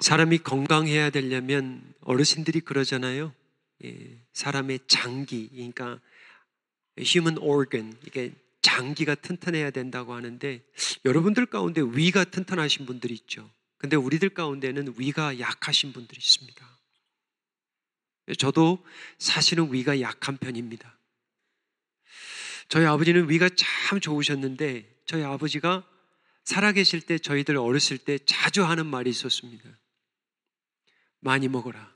사람이 건강해야 되려면 어르신들이 그러잖아요. 사람의 장기, 그러니까 human organ, 이게 장기가 튼튼해야 된다고 하는데, 여러분들 가운데 위가 튼튼하신 분들이 있죠. 근데 우리들 가운데는 위가 약하신 분들이 있습니다. 저도 사실은 위가 약한 편입니다. 저희 아버지는 위가 참 좋으셨는데, 저희 아버지가 살아계실 때 저희들 어렸을 때 자주 하는 말이 있었습니다. 많이 먹어라.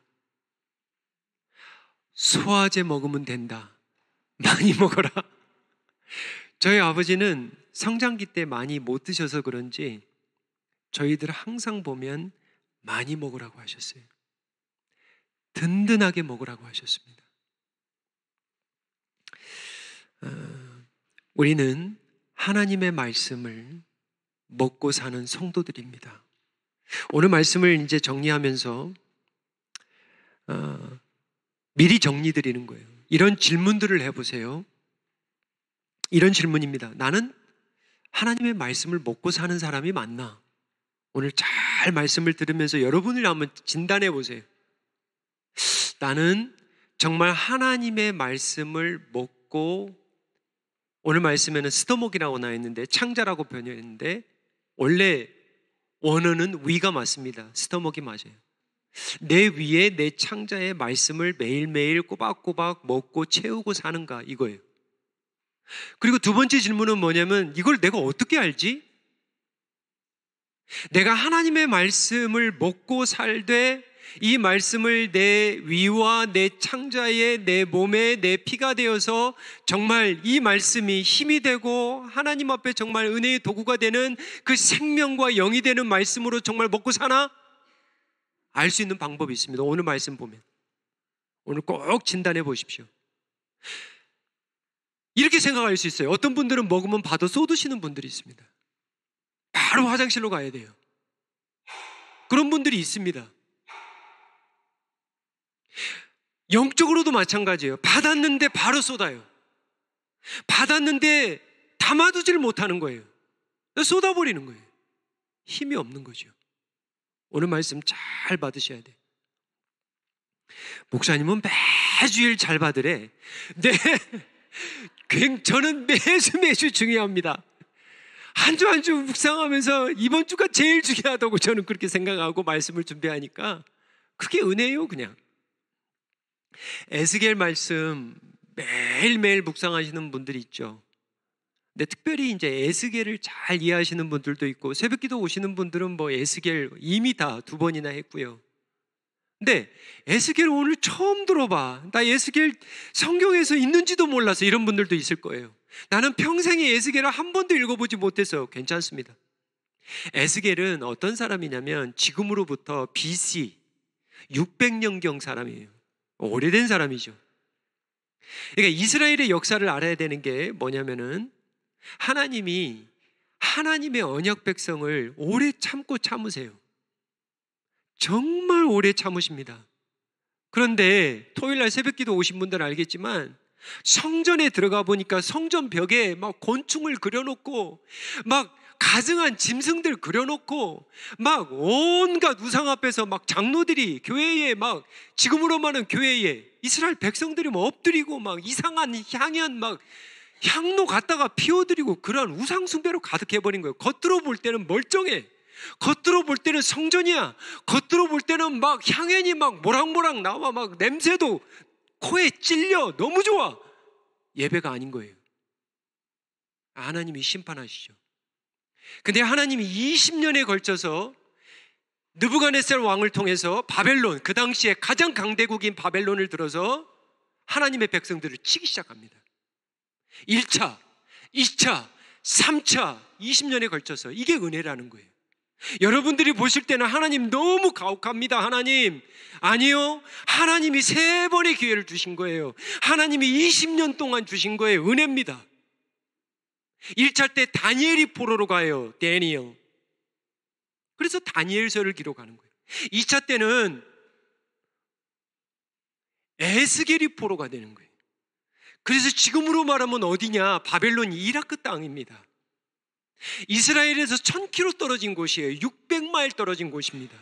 소화제 먹으면 된다. 많이 먹어라. 저희 아버지는 성장기 때 많이 못 드셔서 그런지 저희들 항상 보면 많이 먹으라고 하셨어요. 든든하게 먹으라고 하셨습니다. 우리는 하나님의 말씀을 먹고 사는 성도들입니다. 오늘 말씀을 이제 정리하면서 미리 정리 드리는 거예요. 이런 질문들을 해보세요. 이런 질문입니다. 나는 하나님의 말씀을 먹고 사는 사람이 맞나? 오늘 잘 말씀을 들으면서 여러분을 한번 진단해 보세요. 나는 정말 하나님의 말씀을 먹고, 오늘 말씀에는 스토목이라고 나와 있는데 창자라고 번역했는데 원래 원어는 위가 맞습니다. 스토목이 맞아요. 내 위에 내 창자의 말씀을 매일매일 꼬박꼬박 먹고 채우고 사는가, 이거예요. 그리고 두 번째 질문은 뭐냐면, 이걸 내가 어떻게 알지? 내가 하나님의 말씀을 먹고 살되 이 말씀을 내 위와 내 창자에, 내 몸에, 내 피가 되어서 정말 이 말씀이 힘이 되고 하나님 앞에 정말 은혜의 도구가 되는 그 생명과 영이 되는 말씀으로 정말 먹고 사나? 알 수 있는 방법이 있습니다. 오늘 말씀 보면. 오늘 꼭 진단해 보십시오. 이렇게 생각할 수 있어요. 어떤 분들은 먹으면 봐도 쏟으시는 분들이 있습니다. 바로 화장실로 가야 돼요. 그런 분들이 있습니다. 영적으로도 마찬가지예요. 받았는데 바로 쏟아요. 받았는데 담아두질 못하는 거예요. 쏟아버리는 거예요. 힘이 없는 거죠. 오늘 말씀 잘 받으셔야 돼요. 목사님은 매주일 잘 받으래. 네, 저는 매주 중요합니다. 한 주 한 주 묵상하면서 이번 주가 제일 중요하다고 저는 그렇게 생각하고 말씀을 준비하니까 그게 은혜예요. 그냥 에스겔 말씀 매일매일 묵상하시는 분들이 있죠. 근데 특별히 이제 에스겔을 잘 이해하시는 분들도 있고, 새벽기도 오시는 분들은 뭐 에스겔 이미 다 2번이나 했고요. 근데 에스겔 오늘 처음 들어봐. 나 에스겔 성경에서 있는지도 몰라서, 이런 분들도 있을 거예요. 나는 평생에 에스겔을 한 번도 읽어보지 못해서 괜찮습니다. 에스겔은 어떤 사람이냐면 지금으로부터 BC 600년경 사람이에요. 오래된 사람이죠. 그러니까 이스라엘의 역사를 알아야 되는 게 뭐냐면은, 하나님이 하나님의 언약 백성을 오래 참으세요. 정말 오래 참으십니다. 그런데 토요일날 새벽기도 오신 분들은 알겠지만, 성전에 들어가 보니까 성전 벽에 막 곤충을 그려놓고, 막 가증한 짐승들 그려놓고, 막 온갖 우상 앞에서 막 장로들이 교회에, 막 지금으로 말하는 교회에 이스라엘 백성들이 막 엎드리고, 막 이상한 향연 막 향로 갖다가 피워드리고, 그러한 우상 숭배로 가득해버린 거예요. 겉으로 볼 때는 멀쩡해. 겉으로 볼 때는 성전이야. 겉으로 볼 때는 막 향연이 막 모락모락 나와, 막 냄새도 코에 찔려. 너무 좋아. 예배가 아닌 거예요. 하나님이 심판하시죠. 근데 하나님이 20년에 걸쳐서 느부갓네살 왕을 통해서 바벨론, 그 당시에 가장 강대국인 바벨론을 들어서 하나님의 백성들을 치기 시작합니다. 1차, 2차, 3차 20년에 걸쳐서. 이게 은혜라는 거예요. 여러분들이 보실 때는 하나님 너무 가혹합니다. 하나님. 아니요, 하나님이 3번의 기회를 주신 거예요. 하나님이 20년 동안 주신 거예요. 은혜입니다. 1차 때 다니엘이 포로로 가요. 다니엘. 그래서 다니엘서를 기록하는 거예요. 2차 때는 에스겔이 포로가 되는 거예요. 그래서 지금으로 말하면 어디냐? 바벨론 이라크 땅입니다. 이스라엘에서 1000km 떨어진 곳이에요. 수백 마일 떨어진 곳입니다.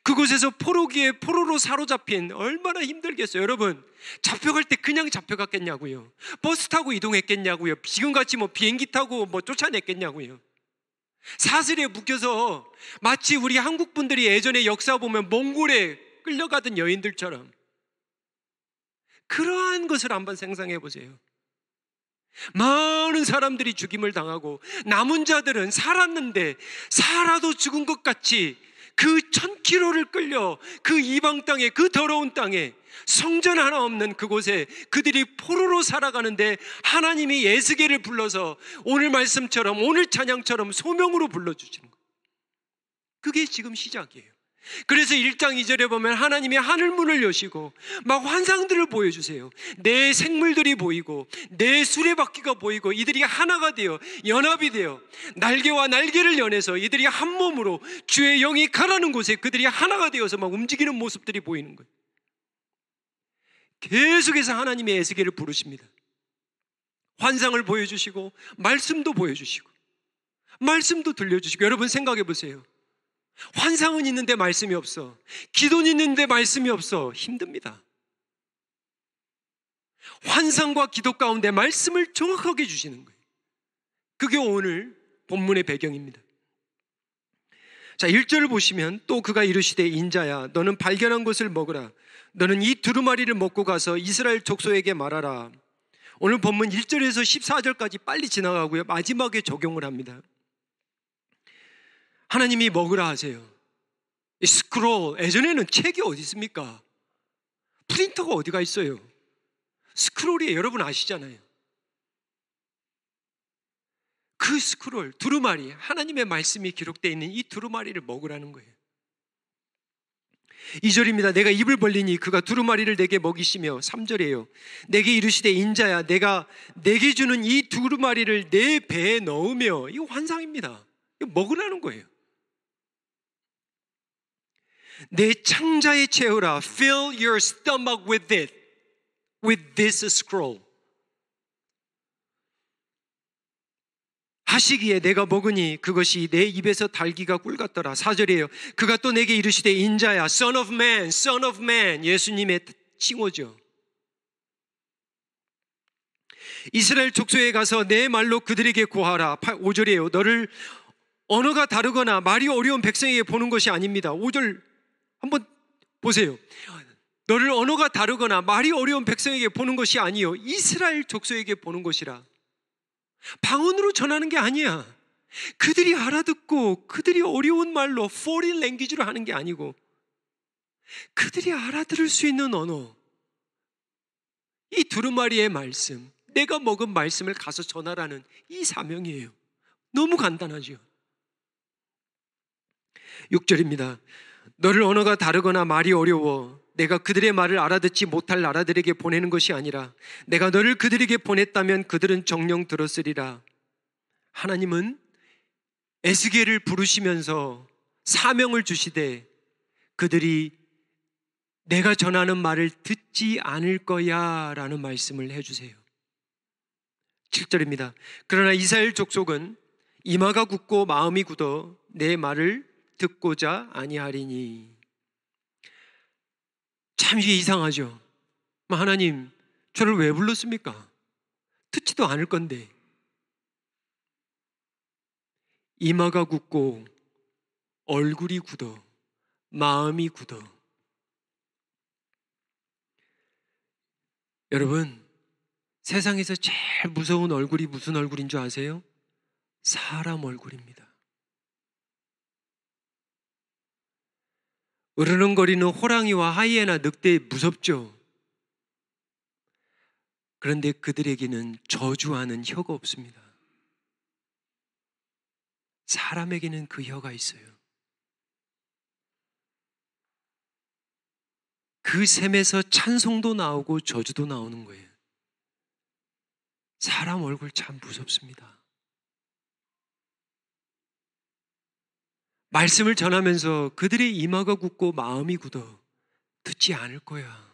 그곳에서 포로기에 포로로 사로잡힌, 얼마나 힘들겠어요. 여러분, 잡혀갈 때 그냥 잡혀갔겠냐고요? 버스 타고 이동했겠냐고요? 지금같이 비행기 타고 쫓아냈겠냐고요? 사슬에 묶여서 마치 우리 한국 분들이 예전에 역사 보면 몽골에 끌려가던 여인들처럼, 그러한 것을 한번 상상해 보세요. 많은 사람들이 죽임을 당하고 남은 자들은 살았는데 살아도 죽은 것 같이 그 1000km를 끌려 그 이방 땅에, 그 더러운 땅에, 성전 하나 없는 그곳에 그들이 포로로 살아가는데 하나님이 에스겔을 불러서 오늘 말씀처럼, 오늘 찬양처럼 소명으로 불러주시는 거예요. 그게 지금 시작이에요. 그래서 1장 2절에 보면 하나님이 하늘문을 여시고 막 환상들을 보여주세요. 내 생물들이 보이고 내 수레바퀴가 보이고 이들이 하나가 되어 연합이 되어 날개와 날개를 연해서 이들이 한 몸으로 주의 영이 가라는 곳에 그들이 하나가 되어서 막 움직이는 모습들이 보이는 거예요. 계속해서 하나님이 에스겔을 부르십니다. 환상을 보여주시고 말씀도 보여주시고 말씀도 들려주시고. 여러분 생각해 보세요. 환상은 있는데 말씀이 없어, 기도는 있는데 말씀이 없어, 힘듭니다. 환상과 기도 가운데 말씀을 정확하게 주시는 거예요. 그게 오늘 본문의 배경입니다. 자, 1절을 보시면 또 그가 이르시되 인자야 너는 발견한 것을 먹으라. 너는 이 두루마리를 먹고 가서 이스라엘 족속에게 말하라. 오늘 본문 1절에서 14절까지 빨리 지나가고요, 마지막에 적용을 합니다. 하나님이 먹으라 하세요. 이 스크롤, 예전에는 책이 어디 있습니까? 프린터가 어디가 있어요? 스크롤이에요. 여러분 아시잖아요. 그 스크롤, 두루마리, 하나님의 말씀이 기록되어 있는 이 두루마리를 먹으라는 거예요. 2절입니다. 내가 입을 벌리니 그가 두루마리를 내게 먹이시며, 3절이에요. 내게 이르시되 인자야 내가 내게 주는 이 두루마리를 내 배에 넣으며. 이거 환상입니다. 이거 먹으라는 거예요. 내 창자에 채우라. Fill your stomach with it, with this scroll. 하시기에 내가 먹으니 그것이 내 입에서 달기가 꿀 같더라. 4절이에요. 그가 또 내게 이르시되 인자야, Son of Man, Son of Man. 예수님의 칭호죠. 이스라엘 족속에 가서 내 말로 그들에게 고하라. 5절이에요. 너를 언어가 다르거나 말이 어려운 백성에게 보는 것이 아닙니다. 5절 한번 보세요. 너를 언어가 다르거나 말이 어려운 백성에게 보는 것이 아니요 이스라엘 족속에게 보는 것이라. 방언으로 전하는 게 아니야. 그들이 알아듣고 그들이 어려운 말로 foreign language로 하는 게 아니고 그들이 알아들을 수 있는 언어, 이 두루마리의 말씀, 내가 먹은 말씀을 가서 전하라는 이 사명이에요. 너무 간단하죠. 6절입니다. 너를 언어가 다르거나 말이 어려워 내가 그들의 말을 알아듣지 못할 나라들에게 보내는 것이 아니라 내가 너를 그들에게 보냈다면 그들은 정녕 들었으리라. 하나님은 에스겔을 부르시면서 사명을 주시되 그들이 내가 전하는 말을 듣지 않을 거야 라는 말씀을 해주세요. 7절입니다. 그러나 이스라엘 족속은 이마가 굳고 마음이 굳어 내 말을 듣고자 아니하리니. 참 이게 이상하죠. 하나님 저를 왜 불렀습니까? 듣지도 않을 건데. 이마가 굳고 얼굴이 굳어 마음이 굳어. 여러분, 세상에서 제일 무서운 얼굴이 무슨 얼굴인 줄 아세요? 사람 얼굴입니다. 으르렁거리는 호랑이와 하이에나, 늑대 무섭죠. 그런데 그들에게는 저주하는 혀가 없습니다. 사람에게는 그 혀가 있어요. 그 샘에서 찬송도 나오고 저주도 나오는 거예요. 사람 얼굴 참 무섭습니다. 말씀을 전하면서 그들의 이마가 굳고 마음이 굳어 듣지 않을 거야.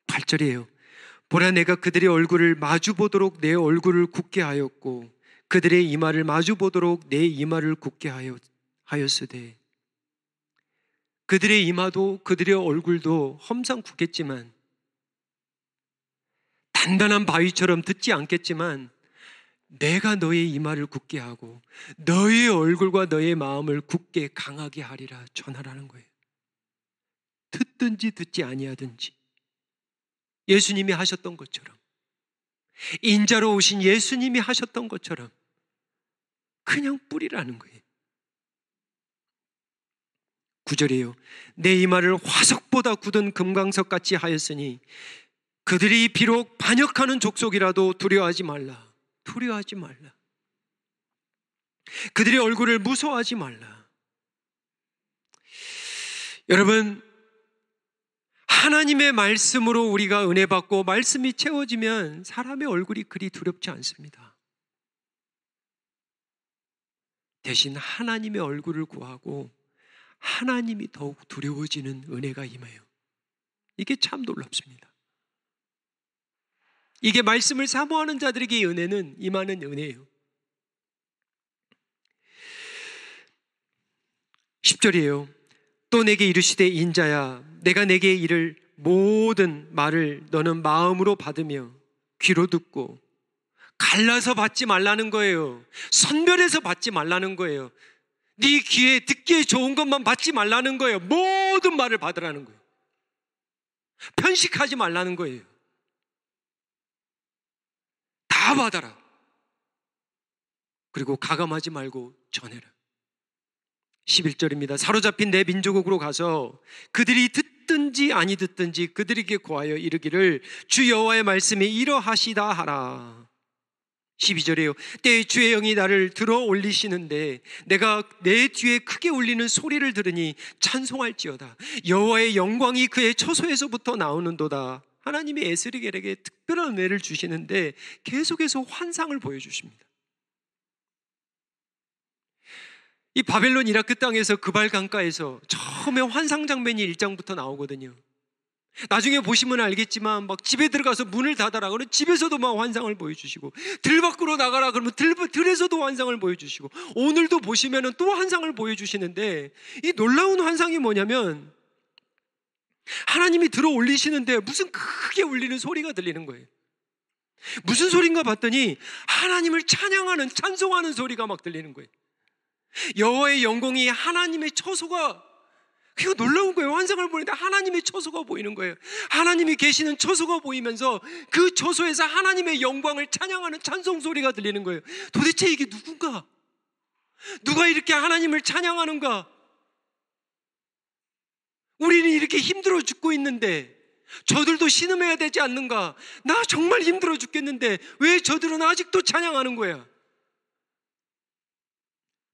8절이에요. 보라 내가 그들의 얼굴을 마주 보도록 내 얼굴을 굳게 하였고 그들의 이마를 마주 보도록 내 이마를 굳게 하였으되. 그들의 이마도 그들의 얼굴도 험상 굳겠지만, 단단한 바위처럼 듣지 않겠지만, 내가 너의 이마를 굳게 하고 너의 얼굴과 너의 마음을 굳게 강하게 하리라 전하라는 거예요. 듣든지 듣지 아니하든지 예수님이 하셨던 것처럼, 인자로 오신 예수님이 하셨던 것처럼 그냥 뿌리라는 거예요. 9절이에요. 내 이마를 화석보다 굳은 금강석같이 하였으니 그들이 비록 반역하는 족속이라도 두려워하지 말라. 두려워하지 말라. 그들의 얼굴을 무서워하지 말라. 여러분, 하나님의 말씀으로 우리가 은혜 받고 말씀이 채워지면 사람의 얼굴이 그리 두렵지 않습니다. 대신 하나님의 얼굴을 구하고 하나님이 더욱 두려워지는 은혜가 임해요. 이게 참 놀랍습니다. 이게 말씀을 사모하는 자들에게 이 은혜는 임하는 은혜예요. 10절이에요. 또 내게 이르시되 인자야, 내가 내게 이를 모든 말을 너는 마음으로 받으며 귀로 듣고, 갈라서 받지 말라는 거예요. 선별해서 받지 말라는 거예요. 네 귀에 듣기에 좋은 것만 받지 말라는 거예요. 모든 말을 받으라는 거예요. 편식하지 말라는 거예요. 다 받아라. 그리고 가감하지 말고 전해라. 11절입니다. 사로잡힌 내 민족으로 가서 그들이 듣든지 아니 듣든지 그들에게 고하여 이르기를 주 여호와의 말씀이 이러하시다 하라. 12절이에요. 때에 주의 영이 나를 들어 올리시는데 내가 내 뒤에 크게 울리는 소리를 들으니 찬송할지어다. 여호와의 영광이 그의 처소에서부터 나오는도다. 하나님이 에스겔에게 특별한 은혜를 주시는데 계속해서 환상을 보여주십니다. 이 바벨론 이라크 땅에서 그발 강가에서 처음에 환상 장면이 1장부터 나오거든요. 나중에 보시면 알겠지만 막 집에 들어가서 문을 닫아라 그러면 집에서도 막 환상을 보여주시고, 들 밖으로 나가라 그러면 들에서도 환상을 보여주시고, 오늘도 보시면 또 환상을 보여주시는데, 이 놀라운 환상이 뭐냐면 하나님이 들어 올리시는데 무슨 크게 울리는 소리가 들리는 거예요. 무슨 소리인가 봤더니 하나님을 찬양하는, 찬송하는 소리가 막 들리는 거예요. 여호와의 영광이 하나님의 처소가, 그거 놀라운 거예요. 환상을 보는데 하나님의 처소가 보이는 거예요. 하나님이 계시는 처소가 보이면서 그 처소에서 하나님의 영광을 찬양하는 찬송 소리가 들리는 거예요. 도대체 이게 누군가? 누가 이렇게 하나님을 찬양하는가? 우리는 이렇게 힘들어 죽고 있는데 저들도 신음해야 되지 않는가? 나 정말 힘들어 죽겠는데 왜 저들은 아직도 찬양하는 거야?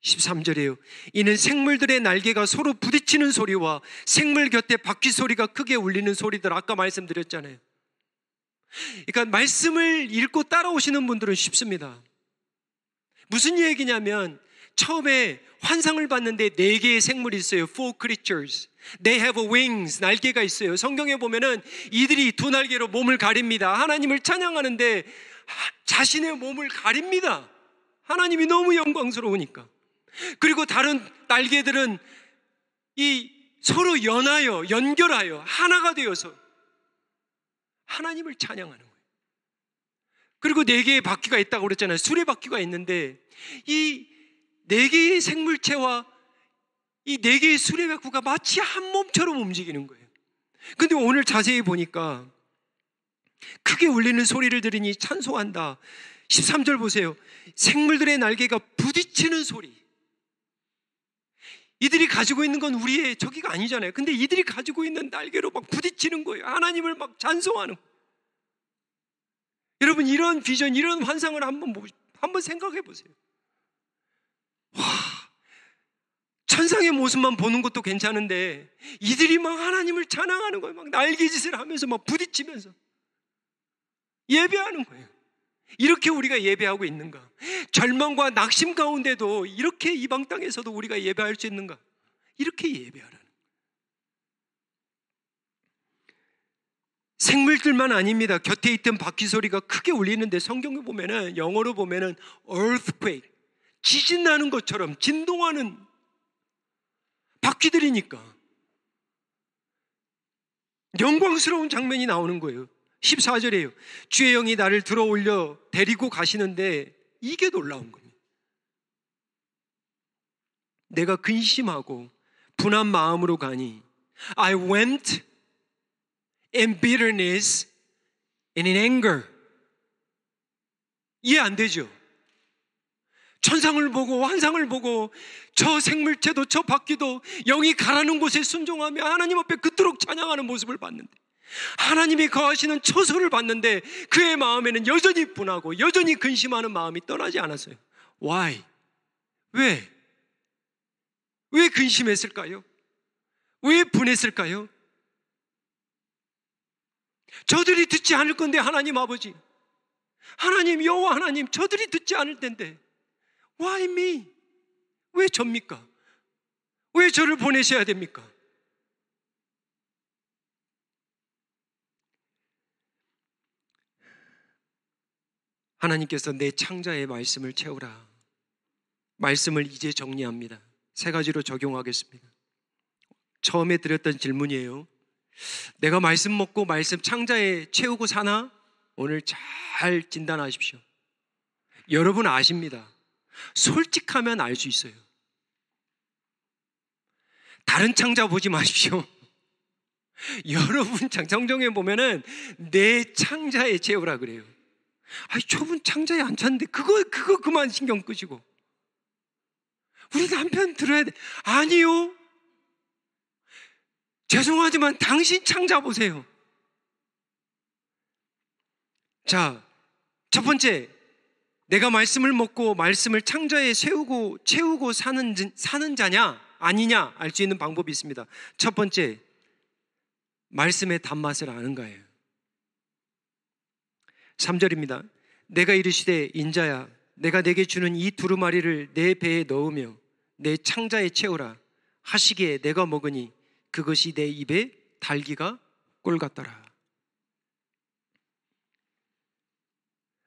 13절이에요. 이는 생물들의 날개가 서로 부딪히는 소리와 생물 곁에 바퀴 소리가 크게 울리는 소리들, 아까 말씀드렸잖아요. 그러니까 말씀을 읽고 따라오시는 분들은 쉽습니다. 무슨 얘기냐면 처음에 환상을 봤는데 4개의 생물이 있어요. Four creatures. They have wings. 날개가 있어요. 성경에 보면은 이들이 2날개로 몸을 가립니다. 하나님을 찬양하는데 자신의 몸을 가립니다. 하나님이 너무 영광스러우니까. 그리고 다른 날개들은 이 서로 연결하여 하나가 되어서 하나님을 찬양하는 거예요. 그리고 4개의 바퀴가 있다고 그랬잖아요. 수레바퀴가 있는데 이 4개의 생물체와 이 4개의 수레바퀴가 마치 한 몸처럼 움직이는 거예요. 근데 오늘 자세히 보니까 크게 울리는 소리를 들으니 찬송한다. 13절 보세요. 생물들의 날개가 부딪히는 소리. 이들이 가지고 있는 건 우리의 저기가 아니잖아요. 근데 이들이 가지고 있는 날개로 막 부딪히는 거예요. 하나님을 막 찬송하는 거예요. 여러분, 이런 비전, 이런 환상을 한번 생각해 보세요. 와, 천상의 모습만 보는 것도 괜찮은데 이들이 막 하나님을 찬양하는 거예요. 막 날개짓을 하면서 막 부딪히면서 예배하는 거예요. 이렇게 우리가 예배하고 있는가? 절망과 낙심 가운데도 이렇게 이방 땅에서도 우리가 예배할 수 있는가? 이렇게 예배하라는. 생물들만 아닙니다. 곁에 있던 바퀴 소리가 크게 울리는데 성경에 보면은, 영어로 보면은 earthquake, 지진 나는 것처럼 진동하는 바퀴들이니까 영광스러운 장면이 나오는 거예요. 14절에요. 주의 영이 나를 들어 올려 데리고 가시는데 이게 놀라운 겁니다. 내가 근심하고 분한 마음으로 가니 I went in bitterness and in anger. 이해 안 되죠? 천상을 보고 환상을 보고 저 생물체도 저 바퀴도 영이 가라는 곳에 순종하며 하나님 앞에 그토록 찬양하는 모습을 봤는데, 하나님이 거하시는 처소를 봤는데 그의 마음에는 여전히 분하고 여전히 근심하는 마음이 떠나지 않았어요. Why? 왜? 왜 근심했을까요? 왜 분했을까요? 저들이 듣지 않을 건데, 하나님 아버지, 하나님 여호와 하나님, 저들이 듣지 않을 텐데 Why me? 왜 접니까? 왜 저를 보내셔야 됩니까? 하나님께서 내 창자의 말씀을 채우라. 말씀을 이제 정리합니다. 세 가지로 적용하겠습니다. 처음에 드렸던 질문이에요. 내가 말씀 먹고 말씀 창자에 채우고 사나? 오늘 잘 진단하십시오. 여러분 아십니다. 솔직하면 알 수 있어요. 다른 창자 보지 마십시오. 여러분 성경에 보면은 내 창자에 채우라 그래요. 아니, 저분 창자에 안 찼는데 그거 그만 신경 끄시고 우리 남편 들어야 돼. 아니요, 죄송하지만 당신 창자 보세요. 자, 첫 번째, 내가 말씀을 먹고 말씀을 창자에 채우고 사는 자냐 아니냐 알 수 있는 방법이 있습니다. 첫 번째, 말씀의 단맛을 아는 거예요. 3절입니다. 내가 이르시되 인자야, 내가 내게 주는 이 두루마리를 내 배에 넣으며 내 창자에 채우라 하시기에 내가 먹으니 그것이 내 입에 달기가 꿀 같더라.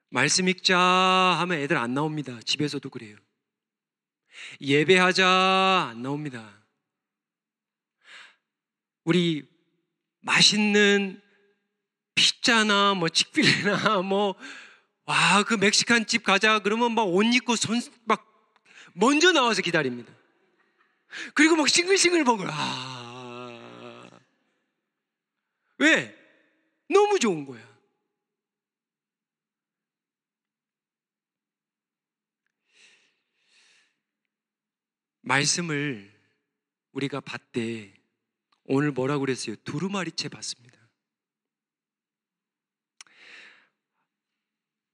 말씀 읽자 하면 애들 안 나옵니다. 집에서도 그래요. 예배하자 안 나옵니다. 우리 맛있는 피자나 뭐 치필레나 그 멕시칸 집 가자 그러면 막 옷 입고 막 먼저 나와서 기다립니다. 그리고 막 싱글싱글 먹어요. 왜? 너무 좋은 거야. 말씀을 우리가 봤대. 오늘 뭐라고 그랬어요? 두루마리째 봤습니다.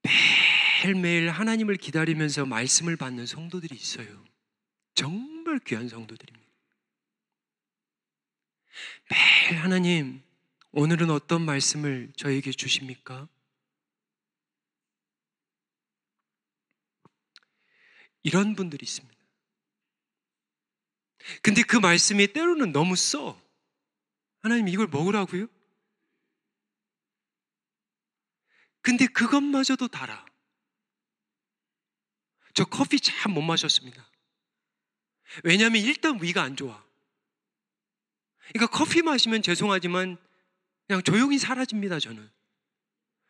매일매일 하나님을 기다리면서 말씀을 받는 성도들이 있어요. 정말 귀한 성도들입니다. 매일 하나님, 오늘은 어떤 말씀을 저에게 주십니까? 이런 분들이 있습니다. 근데 그 말씀이 때로는 너무 써. 하나님, 이걸 먹으라고요? 근데 그것마저도 달아. 저 커피 참 못 마셨습니다. 왜냐하면 일단 위가 안 좋아. 그러니까 커피 마시면 죄송하지만 그냥 조용히 사라집니다. 저는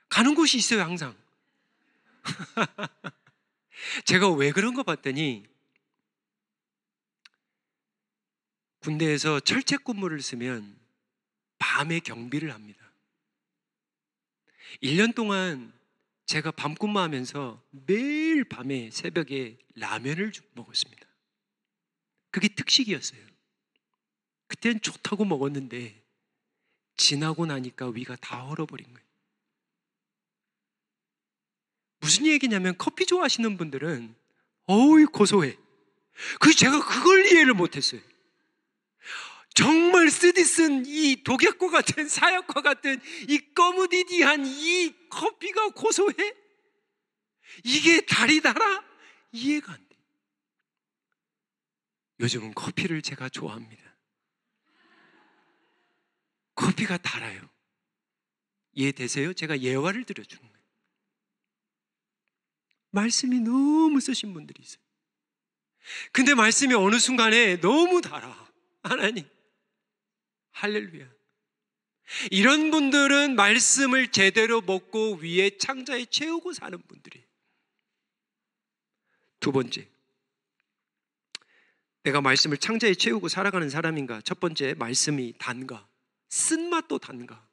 가는 곳이 있어요, 항상. 제가 왜 그런 거 봤더니 군대에서 철책 근무를 쓰면 밤에 경비를 합니다. 1년 동안 제가 밤근무하면서 매일 밤에 새벽에 라면을 먹었습니다. 그게 특식이었어요. 그땐 좋다고 먹었는데 지나고 나니까 위가 다 얼어버린 거예요. 무슨 얘기냐면 커피 좋아하시는 분들은 어우 고소해. 제가 그걸 이해를 못했어요. 정말 쓰디쓴 이 독약과 같은 사약과 같은 이 거무디디한 이 커피가 고소해? 이게 달이 달아? 이해가 안 돼. 요즘은 커피를 제가 좋아합니다. 커피가 달아요. 이해되세요? 제가 예화를 들어주는 거예요. 말씀이 너무 쓰신 분들이 있어요. 근데 말씀이 어느 순간에 너무 달아. 하나님, 할렐루야. 이런 분들은 말씀을 제대로 먹고 위에 창자에 채우고 사는 분들이에요. 두 번째, 내가 말씀을 창자에 채우고 살아가는 사람인가? 첫 번째, 말씀이 단가? 쓴맛도 단가?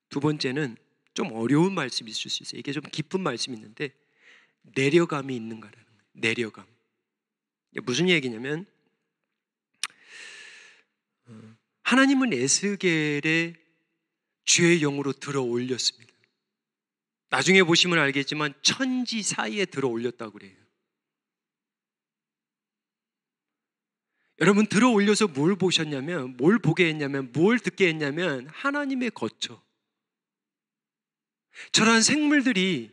두 번째는 좀 어려운 말씀이 있을 수 있어요. 이게 좀 깊은 말씀이 있는데 내려감이 있는가라는 거예요. 내려감. 이게 무슨 얘기냐면 하나님은 에스겔의 주의 영으로 들어 올렸습니다. 나중에 보시면 알겠지만 천지 사이에 들어 올렸다고 그래요. 여러분, 들어 올려서 뭘 보셨냐면, 뭘 보게 했냐면, 뭘 듣게 했냐면 하나님의 거처. 저런 생물들이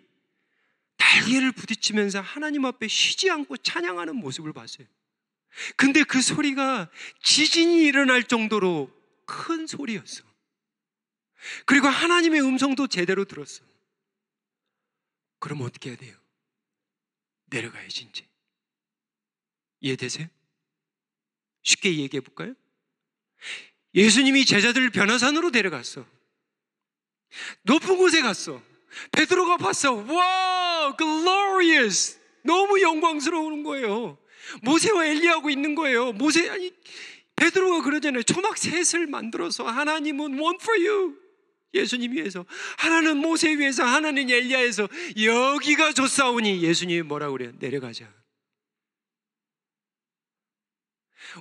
날개를 부딪히면서 하나님 앞에 쉬지 않고 찬양하는 모습을 봤어요. 근데 그 소리가 지진이 일어날 정도로 큰 소리였어. 그리고 하나님의 음성도 제대로 들었어. 그럼 어떻게 해야 돼요? 내려가야지 이제. 이해되세요? 쉽게 얘기해 볼까요? 예수님이 제자들을 변화산으로 데려갔어. 높은 곳에 갔어. 베드로가 봤어. 와, glorious. 너무 영광스러운 거예요. 모세와 엘리야하고 있는 거예요. 베드로가 그러잖아요. 초막 셋을 만들어서 하나님은 one for you. 예수님 위해서. 하나는 모세 위해서, 하나는 엘리야에서. 여기가 좋사오니 예수님이 뭐라고 그래요? 내려가자.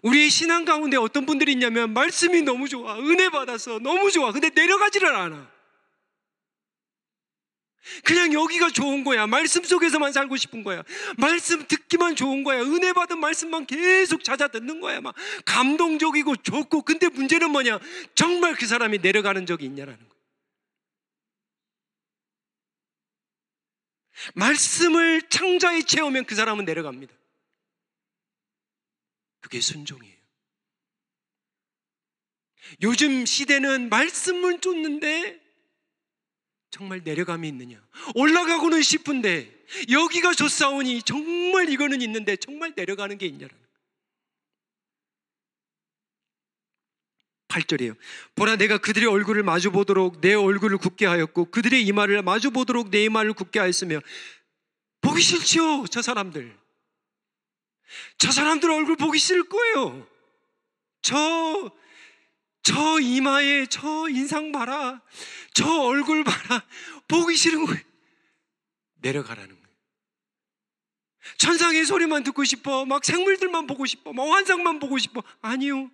우리의 신앙 가운데 어떤 분들이 있냐면 말씀이 너무 좋아. 은혜 받아서 너무 좋아. 근데 내려가지를 않아. 그냥 여기가 좋은 거야. 말씀 속에서만 살고 싶은 거야. 말씀 듣기만 좋은 거야. 은혜 받은 말씀만 계속 찾아 듣는 거야. 막 감동적이고 좋고. 근데 문제는 뭐냐? 정말 그 사람이 내려가는 적이 있냐라는 거야. 말씀을 창자에 채우면 그 사람은 내려갑니다. 그게 순종이에요. 요즘 시대는 말씀을 쫓는데 정말 내려감이 있느냐? 올라가고는 싶은데 여기가 좋사오니 정말 이거는 있는데 정말 내려가는 게 있냐라는 거예요. 8절이에요. 보라, 내가 그들의 얼굴을 마주보도록 내 얼굴을 굳게 하였고 그들의 이마를 마주보도록 내 이마를 굳게 하였으며. 보기 싫죠? 저 사람들 얼굴 보기 싫을 거예요. 저 이마에 저 인상 봐라. 저 얼굴 봐라. 보기 싫은 거예요. 내려가라는 거예요. 천상의 소리만 듣고 싶어. 막 생물들만 보고 싶어. 막 환상만 보고 싶어. 아니요.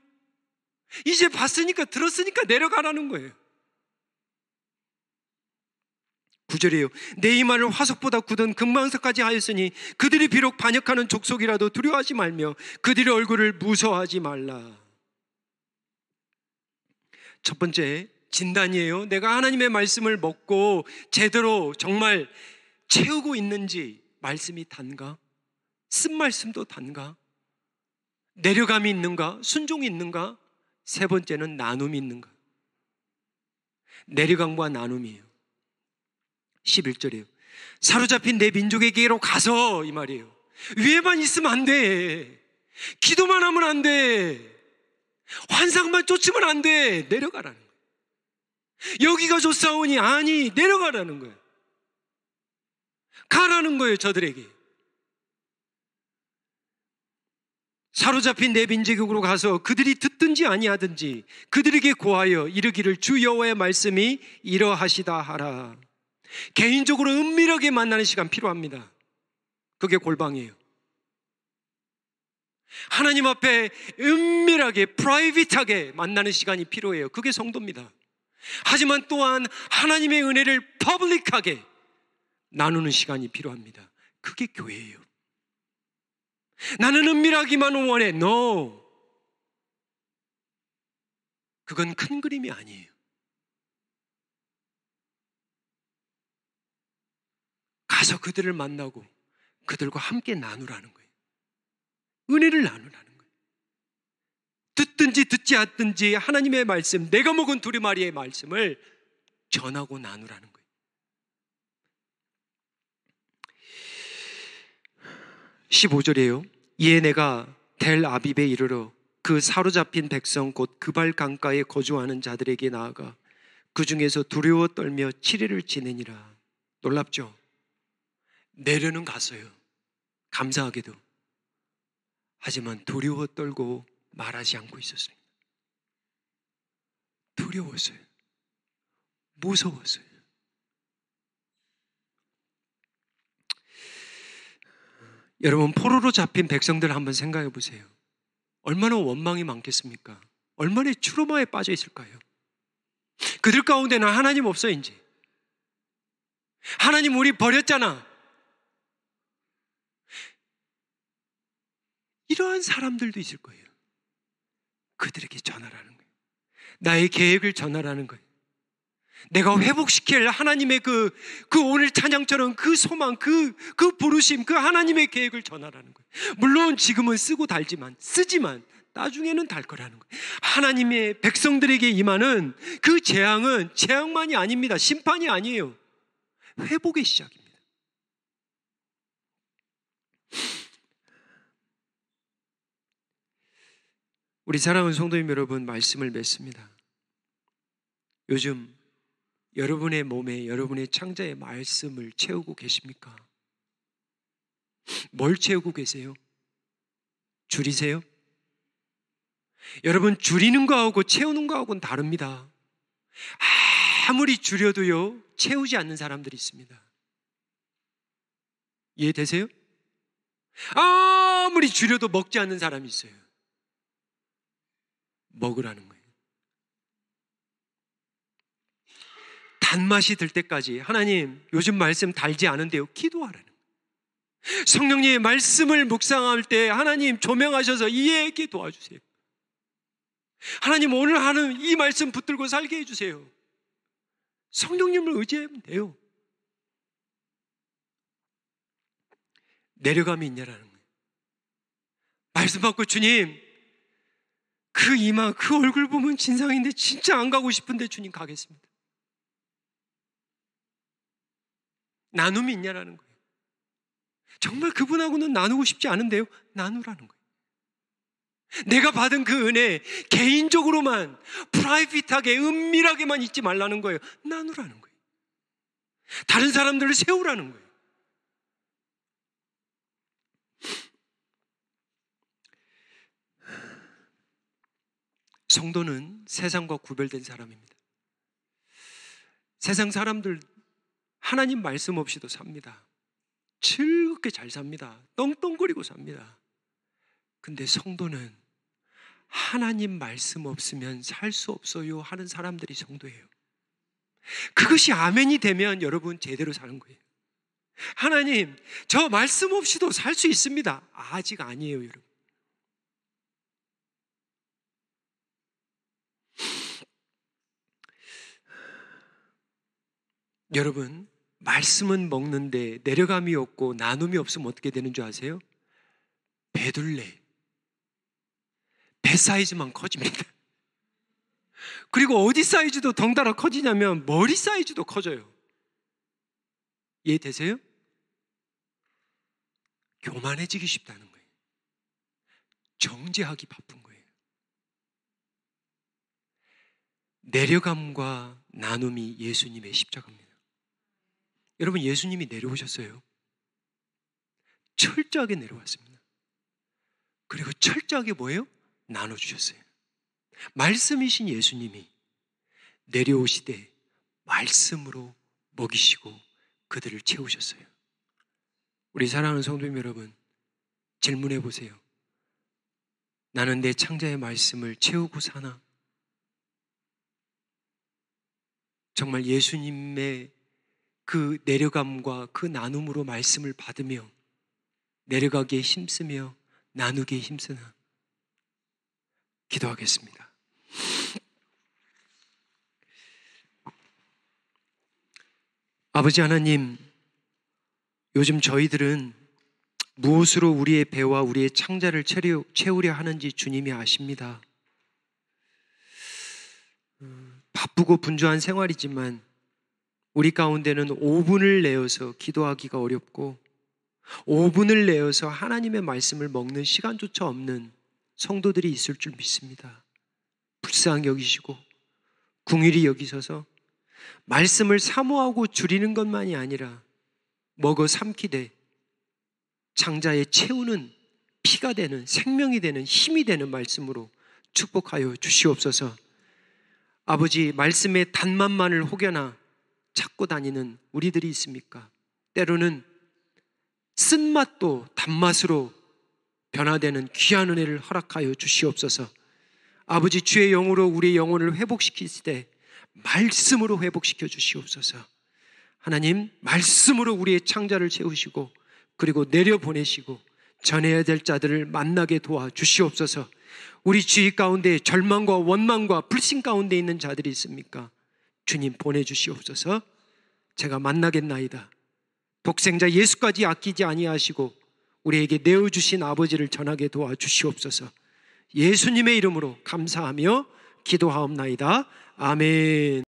이제 봤으니까, 들었으니까 내려가라는 거예요. 9절이에요. 내 이마를 화석보다 굳은 금방석까지 하였으니 그들이 비록 반역하는 족속이라도 두려워하지 말며 그들의 얼굴을 무서워하지 말라. 첫 번째 진단이에요. 내가 하나님의 말씀을 먹고 제대로 정말 채우고 있는지. 말씀이 단가? 쓴 말씀도 단가? 내려감이 있는가? 순종이 있는가? 세 번째는 나눔이 있는가? 내려감과 나눔이에요. 11절이에요. 사로잡힌 내 민족에게로 가서, 이 말이에요. 위에만 있으면 안 돼. 기도만 하면 안 돼. 환상만 쫓으면 안 돼. 내려가라는 거예요. 여기가 좋사오니, 아니, 내려가라는 거예요. 가라는 거예요, 저들에게. 사로잡힌 내 민족으로 가서 그들이 듣든지 아니하든지 그들에게 고하여 이르기를 주 여호와의 말씀이 이러하시다 하라. 개인적으로 은밀하게 만나는 시간 필요합니다. 그게 골방이에요. 하나님 앞에 은밀하게, 프라이빗하게 만나는 시간이 필요해요. 그게 성도입니다. 하지만 또한 하나님의 은혜를 퍼블릭하게 나누는 시간이 필요합니다. 그게 교회예요. 나는 은밀하기만 원해. No. 그건 큰 그림이 아니에요. 가서 그들을 만나고 그들과 함께 나누라는 거예요. 은혜를 나누라는 거예요. 듣든지 듣지 않든지 하나님의 말씀, 내가 먹은 두루마리의 말씀을 전하고 나누라는 거예요. 15절이에요. 이에 내가 델 아빕에 이르러 그 사로잡힌 백성 곧 그발 강가에 거주하는 자들에게 나아가 그 중에서 두려워 떨며 7일을 지내니라. 놀랍죠? 내려는 갔어요. 감사하게도. 하지만 두려워 떨고 말하지 않고 있었습니다. 두려웠어요. 무서웠어요. 여러분, 포로로 잡힌 백성들 한번 생각해 보세요. 얼마나 원망이 많겠습니까? 얼마나 트라우마에 빠져 있을까요? 그들 가운데는 하나님 없어요, 이제. 하나님 우리 버렸잖아. 이러한 사람들도 있을 거예요. 그들에게 전하라는 거예요. 나의 계획을 전하라는 거예요. 내가 회복시킬 하나님의 그 오늘 찬양처럼 그 소망, 그 부르심, 그 하나님의 계획을 전하라는 거예요. 물론 지금은 쓰지만 나중에는 달 거라는 거예요. 하나님의 백성들에게 임하는 그 재앙은 재앙만이 아닙니다. 심판이 아니에요. 회복의 시작입니다. 우리 사랑하는 성도님 여러분, 말씀을 맺습니다. 요즘 여러분의 몸에 여러분의 창자의 말씀을 채우고 계십니까? 뭘 채우고 계세요? 줄이세요? 여러분, 줄이는 거하고 채우는 거하고는 다릅니다. 아무리 줄여도요, 채우지 않는 사람들이 있습니다. 이해되세요? 아무리 줄여도 먹지 않는 사람이 있어요. 먹으라는 거예요. 단맛이 들 때까지 하나님 요즘 말씀 달지 않은데요, 기도하라는 거예요. 성령님의 말씀을 묵상할 때 하나님 조명하셔서 이해하게 도와주세요. 하나님 오늘 하는 이 말씀 붙들고 살게 해주세요. 성령님을 의지하면 돼요. 내려감이 있냐라는 거예요. 말씀 받고 주님, 그 이마, 그 얼굴 보면 진상인데 진짜 안 가고 싶은데 주님 가겠습니다. 나눔이 있냐라는 거예요. 정말 그분하고는 나누고 싶지 않은데요, 나누라는 거예요. 내가 받은 그 은혜 개인적으로만 프라이빗하게 은밀하게만 잊지 말라는 거예요. 나누라는 거예요. 다른 사람들을 세우라는 거예요. 성도는 세상과 구별된 사람입니다. 세상 사람들 하나님 말씀 없이도 삽니다. 즐겁게 잘 삽니다. 떵떵거리고 삽니다. 근데 성도는 하나님 말씀 없으면 살 수 없어요 하는 사람들이 성도예요. 그것이 아멘이 되면 여러분 제대로 사는 거예요. 하나님, 저 말씀 없이도 살 수 있습니다. 아직 아니에요, 여러분. 여러분, 말씀은 먹는데 내려감이 없고 나눔이 없으면 어떻게 되는 줄 아세요? 배둘레. 배 사이즈만 커집니다. 그리고 어디 사이즈도 덩달아 커지냐면 머리 사이즈도 커져요. 이해되세요? 교만해지기 쉽다는 거예요. 정죄하기 바쁜 거예요. 내려감과 나눔이 예수님의 십자가입니다. 여러분, 예수님이 내려오셨어요. 철저하게 내려왔습니다. 그리고 철저하게 뭐예요? 나눠주셨어요. 말씀이신 예수님이 내려오시되 말씀으로 먹이시고 그들을 채우셨어요. 우리 사랑하는 성도님 여러분, 질문해 보세요. 나는 내 창자의 말씀을 채우고 사나? 정말 예수님의 그 내려감과 그 나눔으로 말씀을 받으며 내려가기에 힘쓰며 나누기에 힘쓰나? 기도하겠습니다. 아버지 하나님, 요즘 저희들은 무엇으로 우리의 배와 우리의 창자를 채우려 하는지 주님이 아십니다. 바쁘고 분주한 생활이지만 우리 가운데는 5분을 내어서 기도하기가 어렵고 5분을 내어서 하나님의 말씀을 먹는 시간조차 없는 성도들이 있을 줄 믿습니다. 불쌍히 여기시고 긍휼히 여기셔서 말씀을 사모하고 줄이는 것만이 아니라 먹어 삼키되 장자에 채우는 피가 되는, 생명이 되는, 힘이 되는 말씀으로 축복하여 주시옵소서. 아버지, 말씀의 단맛만을 혹여나 찾고 다니는 우리들이 있습니까? 때로는 쓴맛도 단맛으로 변화되는 귀한 은혜를 허락하여 주시옵소서. 아버지, 주의 영으로 우리의 영혼을 회복시키시되 말씀으로 회복시켜 주시옵소서. 하나님, 말씀으로 우리의 창자를 채우시고 그리고 내려보내시고 전해야 될 자들을 만나게 도와주시옵소서. 우리 주위 가운데 절망과 원망과 불신 가운데 있는 자들이 있습니까? 주님 보내주시옵소서. 제가 만나겠나이다. 독생자 예수까지 아끼지 아니하시고 우리에게 내어주신 아버지를 전하게 도와주시옵소서. 예수님의 이름으로 감사하며 기도하옵나이다. 아멘.